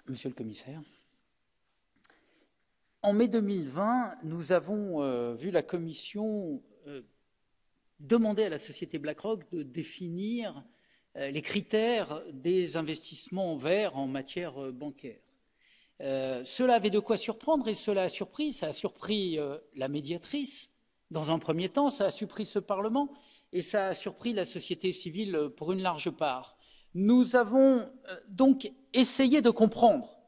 Monsieur le commissaire, en mai 2020, nous avons vu la Commission demander à la société BlackRock de définir les critères des investissements verts en matière bancaire. Cela avait de quoi surprendre et cela a surpris. Ça a surpris la médiatrice dans un premier temps, ça a surpris ce Parlement et ça a surpris la société civile pour une large part. Nous avons donc essayé de comprendre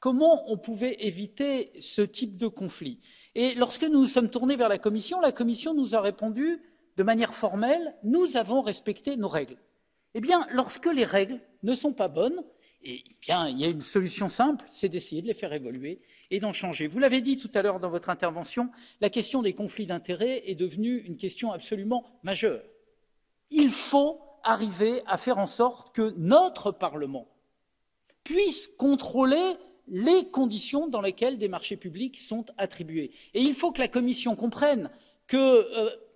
comment on pouvait éviter ce type de conflit. Et lorsque nous nous sommes tournés vers la Commission nous a répondu de manière formelle, nous avons respecté nos règles. Eh bien, lorsque les règles ne sont pas bonnes, il y a une solution simple, c'est d'essayer de les faire évoluer et d'en changer. Vous l'avez dit tout à l'heure dans votre intervention, la question des conflits d'intérêts est devenue une question absolument majeure. Il faut arriver à faire en sorte que notre Parlement puisse contrôler les conditions dans lesquelles des marchés publics sont attribués. Et il faut que la Commission comprenne que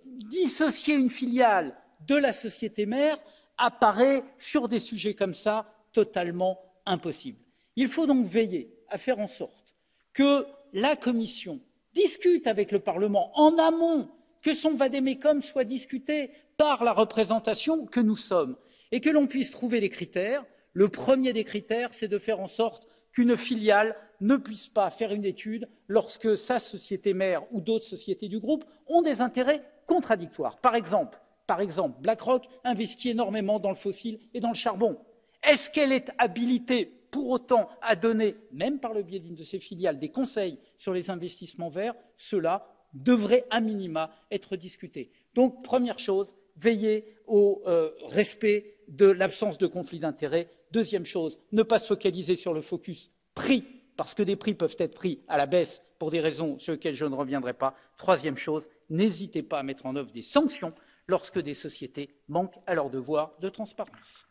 dissocier une filiale de la société mère apparaît, sur des sujets comme ça, totalement impossible. Il faut donc veiller à faire en sorte que la Commission discute avec le Parlement en amont, que son vade-mecum soit discuté par la représentation que nous sommes et que l'on puisse trouver des critères. Le premier des critères, c'est de faire en sorte qu'une filiale ne puisse pas faire une étude lorsque sa société mère ou d'autres sociétés du groupe ont des intérêts contradictoires. Par exemple, BlackRock investit énormément dans le fossile et dans le charbon. Est-ce qu'elle est habilitée pour autant à donner, même par le biais d'une de ses filiales, des conseils sur les investissements verts? Cela devrait a minima être discuté. Donc, première chose, veiller au respect de l'absence de conflit d'intérêts. Deuxième chose, ne pas se focaliser sur le focus prix, parce que des prix peuvent être pris à la baisse pour des raisons sur lesquelles je ne reviendrai pas. Troisième chose, n'hésitez pas à mettre en œuvre des sanctions lorsque des sociétés manquent à leur devoir de transparence.